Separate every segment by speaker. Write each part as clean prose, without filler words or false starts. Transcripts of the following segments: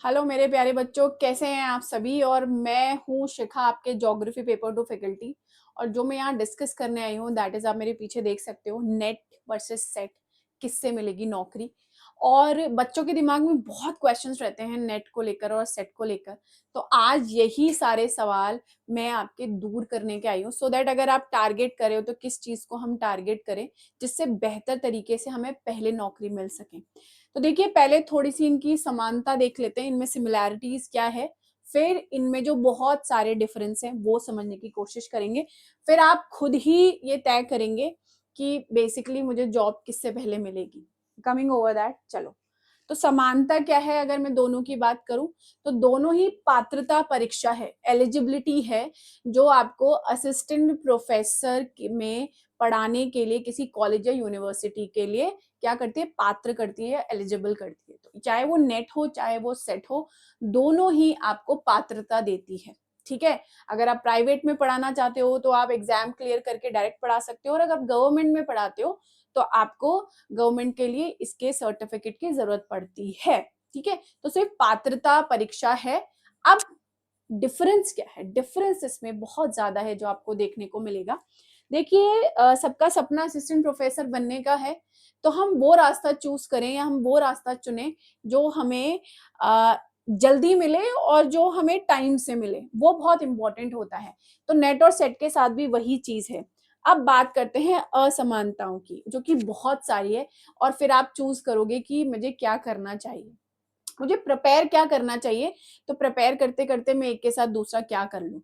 Speaker 1: Hello मेरे प्यारे बच्चों, कैसे हैं आप सभी। और मैं हूँ शिखा, आपके ज्योग्राफी पेपर टू फैकल्टी। और जो मैं यहाँ डिस्कस करने आई हूँ दैट इज, आप मेरे पीछे देख सकते हो, नेट वर्सेस सेट, किससे मिलेगी नौकरी। और बच्चों के दिमाग में बहुत क्वेश्चंस रहते हैं नेट को लेकर और सेट को लेकर। तो आज यही सारे सवाल मैं आपके दूर करने के आई हूँ, सो दैट अगर आप टारगेट करें हो तो किस चीज को हम टारगेट करें जिससे बेहतर तरीके से हमें पहले नौकरी मिल सके। तो देखिए, पहले थोड़ी सी इनकी समानता देख लेते हैं, इनमें सिमिलैरिटीज क्या है, फिर इनमें जो बहुत सारे डिफरेंस हैं वो समझने की कोशिश करेंगे। फिर आप खुद ही ये तय करेंगे कि बेसिकली मुझे जॉब किससे पहले मिलेगी। कमिंग ओवर दैट, चलो। तो समानता क्या है अगर मैं दोनों की बात करूं, तो दोनों ही पात्रता परीक्षा है, एलिजिबिलिटी है, जो आपको असिस्टेंट प्रोफेसर में पढ़ाने के लिए किसी कॉलेज या यूनिवर्सिटी के लिए क्या करती है, पात्र करती है, एलिजिबल करती है। तो चाहे वो नेट हो चाहे वो सेट हो, दोनों ही आपको पात्रता देती है। ठीक है। अगर आप प्राइवेट में पढ़ाना चाहते हो तो आप एग्जाम क्लियर करके डायरेक्ट पढ़ा सकते हो, और अगर आप गवर्नमेंट में पढ़ाते हो तो आपको गवर्नमेंट के लिए इसके सर्टिफिकेट की जरूरत पड़ती है। ठीक है। तो सिर्फ पात्रता परीक्षा है। अब डिफरेंस क्या है? डिफरेंस इसमें बहुत ज्यादा है जो आपको देखने को मिलेगा। देखिए, सबका सपना असिस्टेंट प्रोफेसर बनने का है, तो हम वो रास्ता चूज करें या हम वो रास्ता चुने जो हमें जल्दी मिले और जो हमें टाइम से मिले, वो बहुत इंपॉर्टेंट होता है। तो नेट और सेट के साथ भी वही चीज है। अब बात करते हैं असमानताओं की, जो कि बहुत सारी है, और फिर आप चूज करोगे कि मुझे क्या करना चाहिए, मुझे प्रिपेयर क्या करना चाहिए। तो प्रिपेयर करते करते मैं एक के साथ दूसरा क्या कर लूं।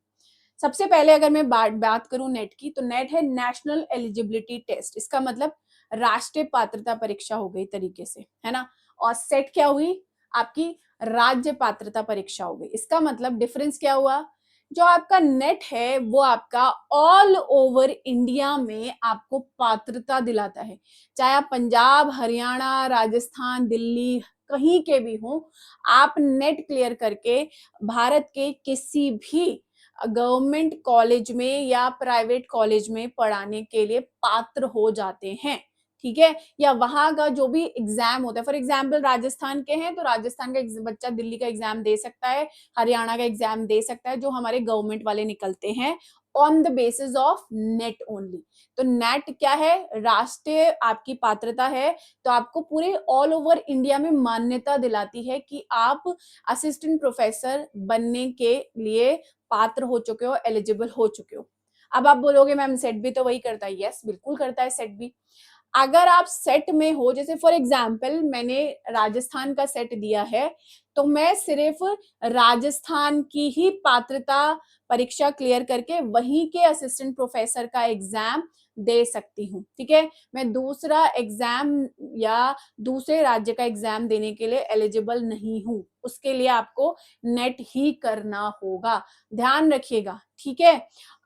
Speaker 1: सबसे पहले अगर मैं बात करूं नेट की, तो नेट है नेशनल एलिजिबिलिटी टेस्ट। इसका मतलब राष्ट्रीय पात्रता परीक्षा हो गई तरीके से, है ना। और सेट क्या हुई? आपकी राज्य पात्रता परीक्षा हो गई। इसका मतलब डिफरेंस क्या हुआ? जो आपका नेट है वो आपका ऑल ओवर इंडिया में आपको पात्रता दिलाता है, चाहे आप पंजाब, हरियाणा, राजस्थान, दिल्ली कहीं के भी हो, आप नेट क्लियर करके भारत के किसी भी गवर्नमेंट कॉलेज में या प्राइवेट कॉलेज में पढ़ाने के लिए पात्र हो जाते हैं। ठीक है। या वहां का जो भी एग्जाम होता है, फॉर एग्जाम्पल राजस्थान के हैं तो राजस्थान का बच्चा दिल्ली का एग्जाम दे सकता है, हरियाणा का एग्जाम दे सकता है, जो हमारे गवर्नमेंट वाले निकलते हैं on the basis of net only. तो नेट क्या है? राष्ट्रीय आपकी पात्रता है। तो आपको पूरे ऑल ओवर इंडिया में मान्यता दिलाती है कि आप असिस्टेंट प्रोफेसर बनने के लिए पात्र हो चुके हो, एलिजिबल हो चुके हो। अब आप बोलोगे मैम सेट भी तो वही करता है। यस, बिल्कुल करता है सेट भी। अगर आप सेट में हो, जैसे फॉर एग्जाम्पल मैंने राजस्थान का सेट दिया है, तो मैं सिर्फ राजस्थान की ही पात्रता परीक्षा क्लियर करके वहीं के असिस्टेंट प्रोफेसर का एग्जाम दे सकती हूँ। ठीक है। मैं दूसरा एग्जाम या दूसरे राज्य का एग्जाम देने के लिए एलिजिबल नहीं हूँ, उसके लिए आपको नेट ही करना होगा। ध्यान रखिएगा। ठीक है।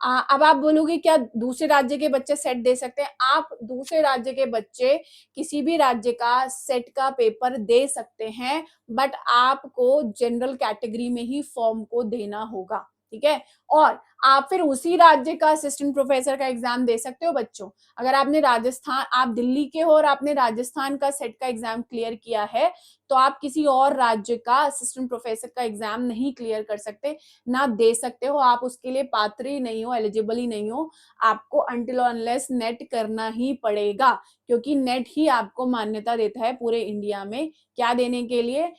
Speaker 1: अब आप बोलोगे क्या दूसरे राज्य के बच्चे सेट दे सकते हैं? आप दूसरे राज्य के बच्चे किसी भी राज्य का सेट का पेपर दे सकते हैं, बट आपको जनरल कैटेगरी में ही फॉर्म को देना होगा। ठीक है। और आप फिर उसी राज्य का असिस्टेंट प्रोफेसर का एग्जाम दे सकते हो बच्चों। अगर आपने राजस्थान, आप दिल्ली के हो और आपने राजस्थान का सेट का एग्जाम क्लियर किया है, तो आप किसी और राज्य का असिस्टेंट प्रोफेसर का एग्जाम नहीं क्लियर कर सकते, ना दे सकते हो। आप उसके लिए पात्र ही नहीं हो, एलिजिबल ही नहीं हो। आपको अनटिल अनलेस नेट करना ही पड़ेगा, क्योंकि नेट ही आपको मान्यता देता है पूरे इंडिया में क्या देने के लिए,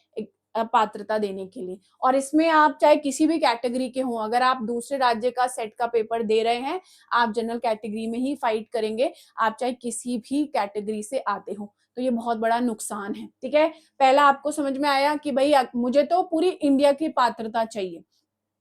Speaker 1: पात्रता देने के लिए। और इसमें आप चाहे किसी भी कैटेगरी के हो, अगर आप दूसरे राज्य का सेट का पेपर दे रहे हैं, आप जनरल कैटेगरी में ही फाइट करेंगे, आप चाहे किसी भी कैटेगरी से आते हो। तो ये बहुत बड़ा नुकसान है। ठीक है। पहला आपको समझ में आया कि भाई मुझे तो पूरी इंडिया की पात्रता चाहिए।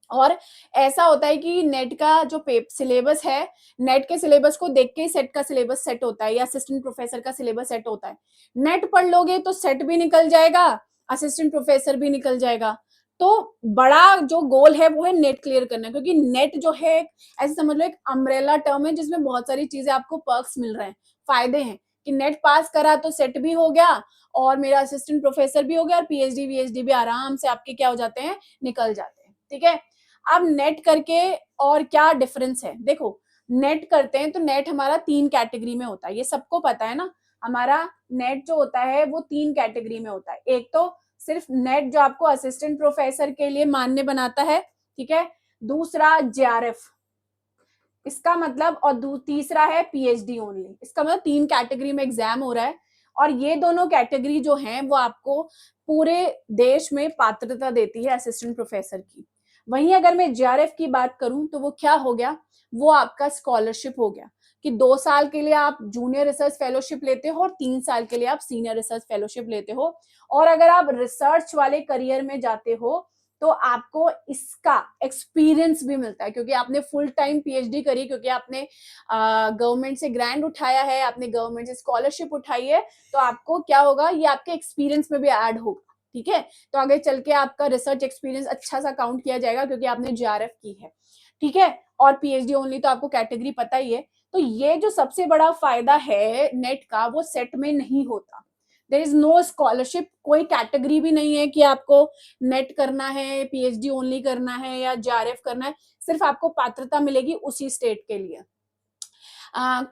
Speaker 1: और ऐसा होता है कि नेट का जो सिलेबस है, नेट के सिलेबस को देख के ही सेट का सिलेबस सेट होता है, या असिस्टेंट प्रोफेसर का सिलेबस सेट होता है। नेट पढ़ लोगे तो सेट भी निकल जाएगा, असिस्टेंट प्रोफेसर भी निकल जाएगा। तो बड़ा जो गोल है वो है नेट क्लियर करना, क्योंकि नेट जो है ऐसे समझ लो एक अम्ब्रेला टर्म है जिसमें बहुत सारी चीजें आपको पर्क्स मिल रहे हैं, फायदे हैं, कि नेट पास करा तो सेट भी हो गया और मेरा असिस्टेंट प्रोफेसर भी हो गया, और पीएचडी वीएचडी भी आराम से आपके क्या हो जाते हैं, निकल जाते हैं। ठीक है। अब नेट करके और क्या डिफरेंस है? देखो, नेट करते हैं तो नेट हमारा 3 कैटेगरी में होता है, ये सबको पता है ना। हमारा नेट जो होता है वो 3 कैटेगरी में होता है। एक तो सिर्फ नेट जो आपको असिस्टेंट प्रोफेसर के लिए मान्य बनाता है, ठीक है। दूसरा जेआरएफ, इसका मतलब, और तीसरा है पीएचडी ओनली। इसका मतलब 3 कैटेगरी में एग्जाम हो रहा है, और ये दोनों कैटेगरी जो हैं वो आपको पूरे देश में पात्रता देती है असिस्टेंट प्रोफेसर की। वहीं अगर मैं जेआरएफ की बात करूं तो वो क्या हो गया, वो आपका स्कॉलरशिप हो गया कि 2 साल के लिए आप जूनियर रिसर्च फेलोशिप लेते हो और 3 साल के लिए आप सीनियर रिसर्च फेलोशिप लेते हो। और अगर आप रिसर्च वाले करियर में जाते हो तो आपको इसका एक्सपीरियंस भी मिलता है, क्योंकि आपने फुल टाइम पीएचडी करी, क्योंकि आपने गवर्नमेंट से ग्रांट उठाया है, आपने गवर्नमेंट से स्कॉलरशिप उठाई है, तो आपको क्या होगा, ये आपके एक्सपीरियंस में भी ऐड होगा, ठीक है। तो आगे चल के आपका रिसर्च एक्सपीरियंस अच्छा सा काउंट किया जाएगा, क्योंकि आपने जेआरएफ की है, ठीक है। और पीएचडी ओनली तो आपको कैटेगरी पता ही है। तो ये जो सबसे बड़ा फायदा है नेट का, वो सेट में नहीं होता। देयर इज नो स्कॉलरशिप, कोई कैटेगरी भी नहीं है कि आपको नेट करना है, पीएचडी ओनली करना है या जेआरएफ करना है। सिर्फ आपको पात्रता मिलेगी उसी स्टेट के लिए।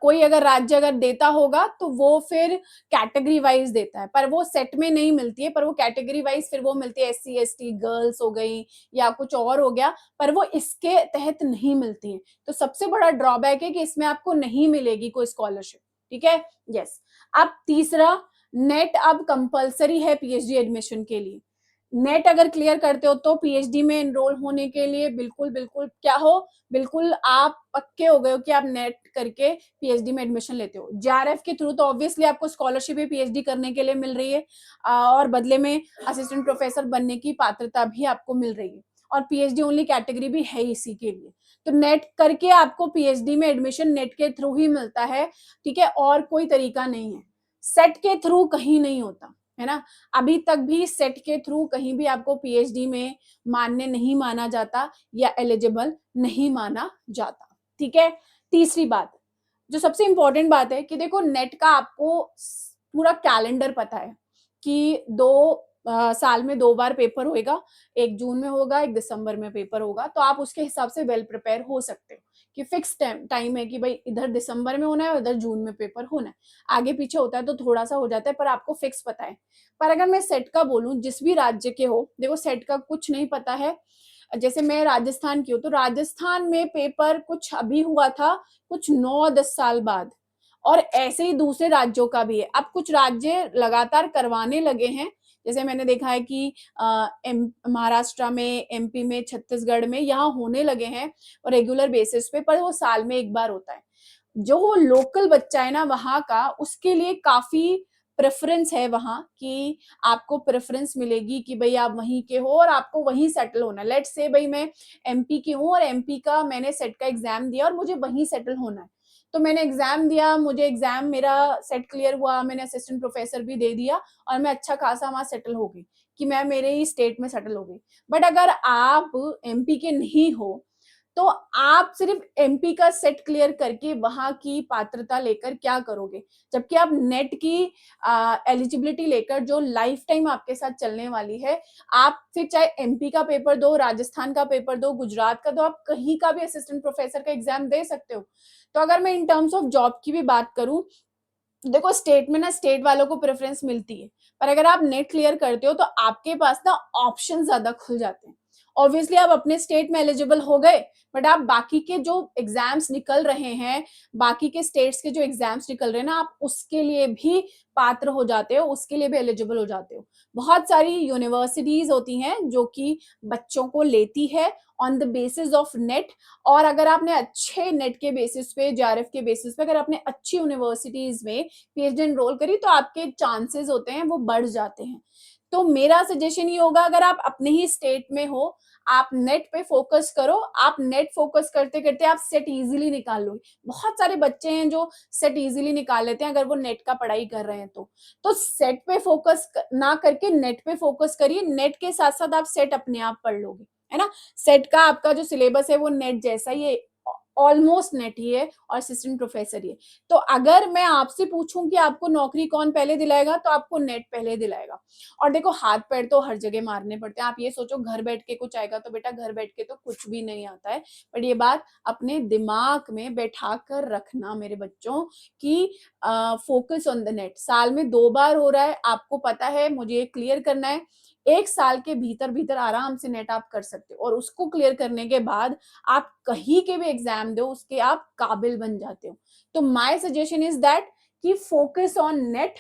Speaker 1: कोई अगर राज्य अगर देता होगा तो वो फिर कैटेगरी वाइज देता है, पर वो सेट में नहीं मिलती है, पर वो कैटेगरी वाइज फिर वो मिलती है। एससी एसटी गर्ल्स हो गई या कुछ और हो गया, पर वो इसके तहत नहीं मिलती है। तो सबसे बड़ा ड्रॉबैक है कि इसमें आपको नहीं मिलेगी कोई स्कॉलरशिप, ठीक है। यस। अब तीसरा, नेट अब कंपलसरी है पीएचडी एडमिशन के लिए। नेट अगर क्लियर करते हो तो पीएचडी में एनरोल होने के लिए बिल्कुल बिल्कुल क्या हो, बिल्कुल आप पक्के हो गए हो कि आप नेट करके पीएचडी में एडमिशन लेते हो। जेआरएफ के थ्रू तो ऑब्वियसली आपको स्कॉलरशिप भी पीएचडी करने के लिए मिल रही है, और बदले में असिस्टेंट प्रोफेसर बनने की पात्रता भी आपको मिल रही है, और पीएचडी ओनली कैटेगरी भी है इसी के लिए। तो नेट करके आपको पीएचडी में एडमिशन नेट के थ्रू ही मिलता है, ठीक है, और कोई तरीका नहीं है। सेट के थ्रू कहीं नहीं होता है ना। अभी तक भी सेट के थ्रू कहीं भी आपको पीएचडी में मान्य नहीं माना जाता या एलिजिबल नहीं माना जाता, ठीक है। तीसरी बात, जो सबसे इंपॉर्टेंट बात है कि देखो, नेट का आपको पूरा कैलेंडर पता है कि 2 साल में 2 बार पेपर होएगा, एक जून में होगा, एक दिसंबर में पेपर होगा। तो आप उसके हिसाब से वेल प्रिपेयर हो सकते हो कि फिक्स टाइम है कि भाई इधर दिसंबर में होना है और इधर जून में पेपर होना है। आगे पीछे होता है तो थोड़ा सा हो जाता है, पर आपको फिक्स पता है। पर अगर मैं सेट का बोलूं, जिस भी राज्य के हो, देखो सेट का कुछ नहीं पता है। जैसे मैं राजस्थान की हूँ, तो राजस्थान में पेपर कुछ अभी हुआ था, कुछ 9-10 साल बाद, और ऐसे ही दूसरे राज्यों का भी है। अब कुछ राज्य लगातार करवाने लगे हैं, जैसे मैंने देखा है कि महाराष्ट्र में, एमपी में, छत्तीसगढ़ में यहाँ होने लगे हैं रेगुलर बेसिस पे, पर वो साल में एक बार होता है। जो लोकल बच्चा है ना वहां का, उसके लिए काफी प्रेफरेंस है वहां कि आपको प्रेफरेंस मिलेगी कि भाई आप वहीं के हो और आपको वहीं सेटल होना है। लेट्स से भाई मैं एमपी की हूँ और एमपी का मैंने सेट का एग्जाम दिया और मुझे वहीं सेटल होना है। तो मैंने एग्जाम दिया, मुझे एग्जाम मेरा सेट क्लियर हुआ, मैंने असिस्टेंट प्रोफेसर भी दे दिया और मैं अच्छा खासा वहां सेटल हो गई कि मैं मेरे ही स्टेट में सेटल हो गई। बट अगर आप एमपी के नहीं हो तो आप सिर्फ एमपी का सेट क्लियर करके वहां की पात्रता लेकर क्या करोगे, जबकि आप नेट की एलिजिबिलिटी लेकर जो लाइफ टाइम आपके साथ चलने वाली है, आप फिर चाहे एमपी का पेपर दो, राजस्थान का पेपर दो, गुजरात का दो, आप कहीं का भी असिस्टेंट प्रोफेसर का एग्जाम दे सकते हो। तो अगर मैं इन टर्म्स ऑफ जॉब की भी बात करूं, देखो स्टेट में ना स्टेट वालों को प्रेफरेंस मिलती है, पर अगर आप नेट क्लियर करते हो तो आपके पास ना ऑप्शन ज्यादा खुल जाते हैं। ऑब्वियसली आप अपने स्टेट में एलिजिबल हो गए, बट आप बाकी के जो एग्जाम्स निकल रहे हैं, बाकी के स्टेट्स के जो एग्जाम्स निकल रहे हैं ना, आप उसके लिए भी पात्र हो जाते हो, उसके लिए भी एलिजिबल हो जाते हो। बहुत सारी यूनिवर्सिटीज होती हैं जो कि बच्चों को लेती है on the basis of net, और अगर आपने अच्छे नेट के बेसिस पे, जेआरएफ के बेसिस पे, अगर आपने अच्छी यूनिवर्सिटीज में पीएचडी एनरोल करी तो आपके चांसेस होते हैं वो बढ़ जाते हैं। तो मेरा सजेशन ये होगा, अगर आप अपने ही स्टेट में हो, आप नेट पे फोकस करो। आप नेट फोकस करते करते आप सेट इजीली निकाल लो। बहुत सारे बच्चे हैं जो सेट इजीली निकाल लेते हैं अगर वो नेट का पढ़ाई कर रहे हैं तो सेट पे फोकस ना करके नेट पे फोकस करिए। नेट के साथ साथ आप सेट अपने आप पढ़ लोगे, है ना। सेट का आपका जो सिलेबस है वो नेट जैसा ही है, ऑलमोस्ट नेट ही है और असिस्टेंट प्रोफेसर ही है। तो अगर मैं आपसे पूछूं कि आपको नौकरी कौन पहले दिलाएगा, तो आपको नेट पहले दिलाएगा। और देखो हाथ पैर तो हर जगह मारने पड़ते हैं। आप ये सोचो घर बैठ के कुछ आएगा, तो बेटा घर बैठ के तो कुछ भी नहीं आता है। बट ये बात अपने दिमाग में बैठा कर रखना मेरे बच्चों कि फोकस ऑन द नेट। साल में 2 बार हो रहा है, आपको पता है, मुझे क्लियर करना है 1 साल के भीतर भीतर आराम से नेट आप कर सकते हो, और उसको क्लियर करने के बाद आप कहीं के भी एग्जाम दो, उसके आप काबिल बन जाते हो। तो माय सजेशन इज दैट कि फोकस ऑन नेट।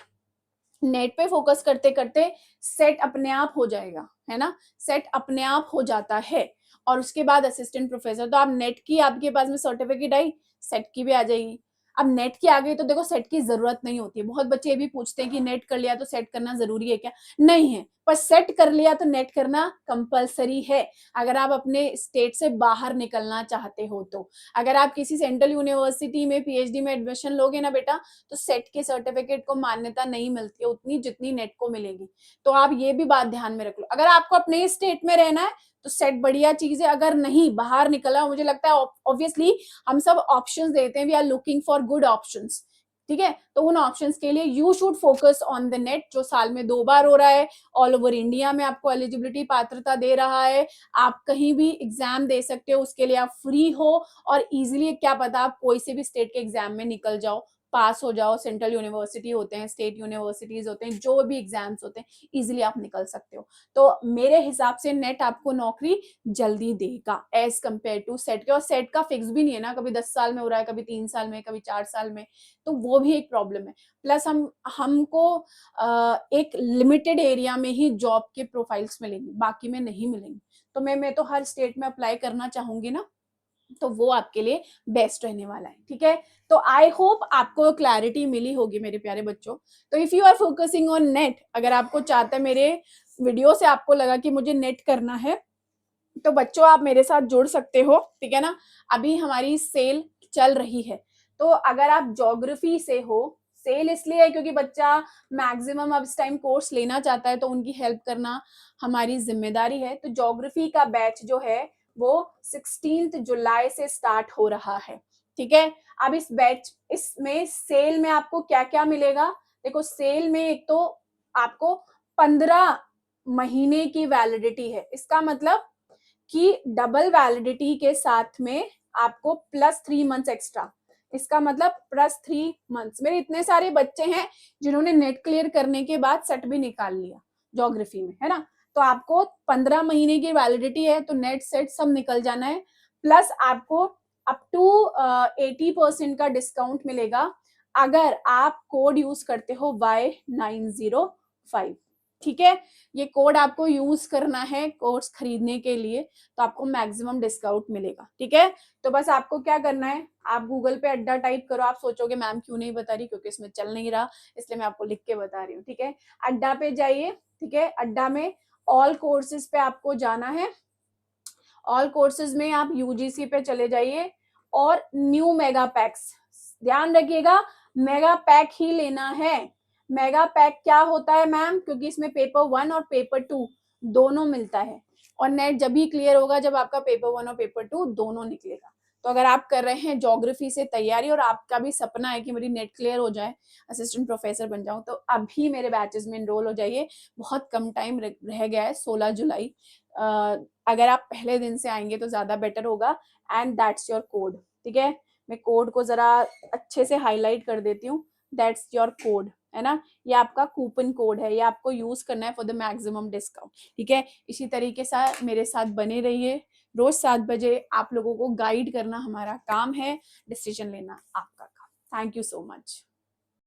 Speaker 1: नेट पे फोकस करते करते सेट अपने आप हो जाएगा, है ना, सेट अपने आप हो जाता है। और उसके बाद असिस्टेंट प्रोफेसर, तो आप नेट की आपके पास में सर्टिफिकेट आई, सेट की भी आ जाएगी। अब नेट की आ गई तो देखो सेट की जरूरत नहीं होती है। बहुत बच्चे ये भी पूछते हैं कि नेट कर लिया तो सेट करना जरूरी है क्या? नहीं है, पर सेट कर लिया तो नेट करना कंपलसरी है, अगर आप अपने स्टेट से बाहर निकलना चाहते हो तो। अगर आप किसी सेंट्रल यूनिवर्सिटी में पीएचडी में एडमिशन लोगे ना बेटा, तो सेट के सर्टिफिकेट को मान्यता नहीं मिलती है उतनी जितनी नेट को मिलेगी। तो आप ये भी बात ध्यान में रख लो। अगर आपको अपने स्टेट में रहना है तो सेट बढ़िया चीज है, अगर नहीं बाहर निकला, मुझे लगता है ऑब्वियसली हम सब ऑप्शंस देते हैं, we are looking for good options, ठीक है, तो उन ऑप्शंस के लिए you should focus on the NET, जो साल में 2 बार हो रहा है, ऑल ओवर इंडिया में आपको एलिजिबिलिटी पात्रता दे रहा है, आप कहीं भी एग्जाम दे सकते हो, उसके लिए आप फ्री हो, और इजीली क्या पता आप कोई से भी स्टेट के एग्जाम में निकल जाओ, पास हो जाओ। सेंट्रल यूनिवर्सिटी होते हैं, स्टेट यूनिवर्सिटीज होते हैं, जो भी एग्जाम्स होते हैं इजीली आप निकल सकते हो। तो मेरे हिसाब से नेट आपको नौकरी जल्दी देगा एज कंपेयर टू सेट के। और सेट का फिक्स भी नहीं है ना, कभी 10 साल में हो रहा है, कभी 3 साल में, कभी 4 साल में, तो वो भी एक प्रॉब्लम है। प्लस हमको एक लिमिटेड एरिया में ही जॉब के प्रोफाइल्स मिलेंगे, बाकी में नहीं मिलेंगे। तो मैं तो हर स्टेट में अप्लाई करना चाहूंगी ना, तो वो आपके लिए बेस्ट रहने वाला है, ठीक है। तो आई होप आपको क्लैरिटी मिली होगी मेरे प्यारे बच्चों। तो if you are focusing on NET, अगर आपको चाहते हैं, मेरे वीडियो से आपको लगा कि मुझे नेट करना है, तो बच्चों आप मेरे साथ जुड़ सकते हो, ठीक है ना। अभी हमारी सेल चल रही है, तो अगर आप ज्योग्राफी से हो, सेल इसलिए है क्योंकि बच्चा मैक्सिमम अब इस टाइम कोर्स लेना चाहता है, तो उनकी हेल्प करना हमारी जिम्मेदारी है। तो ज्योग्राफी का बैच जो है वो 16 जुलाई से स्टार्ट हो रहा है, ठीक है। अब इस बैच, इसमें सेल में आपको क्या क्या मिलेगा? देखो सेल में एक तो आपको 15 महीने की वैलिडिटी है, इसका मतलब कि डबल वैलिडिटी के साथ में आपको +3 मंथ्स एक्स्ट्रा, इसका मतलब +3 मंथ्स। मेरे इतने सारे बच्चे हैं जिन्होंने नेट क्लियर करने के बाद सेट भी निकाल लिया ज्योग्राफी में, है ना। तो आपको 15 महीने की वैलिडिटी है, तो नेट सेट सब निकल जाना है। प्लस आपको अप टू 80% का डिस्काउंट मिलेगा अगर आप कोड यूज करते हो Y905, ठीक है। ये कोड आपको यूज करना है कोर्स खरीदने के लिए, तो आपको मैक्सिमम डिस्काउंट मिलेगा, ठीक है। तो बस आपको क्या करना है, आप गूगल पे अड्डा टाइप करो। आप सोचोगे मैम क्यों नहीं बता रही, क्योंकि इसमें चल नहीं रहा, इसलिए मैं आपको लिख के बता रही हूँ, ठीक है। अड्डा पे जाइए, ठीक है, अड्डा में ऑल कोर्सेज पे आपको जाना है। ऑल कोर्सेज में आप यूजीसी पे चले जाइए, और न्यू मेगा पैक्स, ध्यान रखिएगा मेगा पैक ही लेना है। मेगा पैक क्या होता है मैम? क्योंकि इसमें पेपर 1 और पेपर 2 दोनों मिलता है, और नेट जब भी क्लियर होगा जब आपका पेपर 1 और पेपर 2 दोनों निकलेगा। तो अगर आप कर रहे हैं ज्योग्राफी से तैयारी, और आपका भी सपना है कि मेरी नेट क्लियर हो जाए, असिस्टेंट प्रोफेसर बन जाऊं, तो अभी मेरे बैचेस में एनरोल हो जाइए। बहुत कम टाइम रह गया है, 16 जुलाई। अगर आप पहले दिन से आएंगे तो ज्यादा बेटर होगा। एंड दैट्स योर कोड, ठीक है। मैं कोड को जरा अच्छे से हाईलाइट कर देती हूँ। दैट्स योर कोड, है ना, ये आपका कूपन कोड है, ये आपको यूज करना है फॉर द मैक्सिमम डिस्काउंट, ठीक है। इसी तरीके से मेरे साथ बने रहिए। रोज 7 बजे आप लोगों को गाइड करना हमारा काम है, डिसीजन लेना आपका काम। Thank you so much.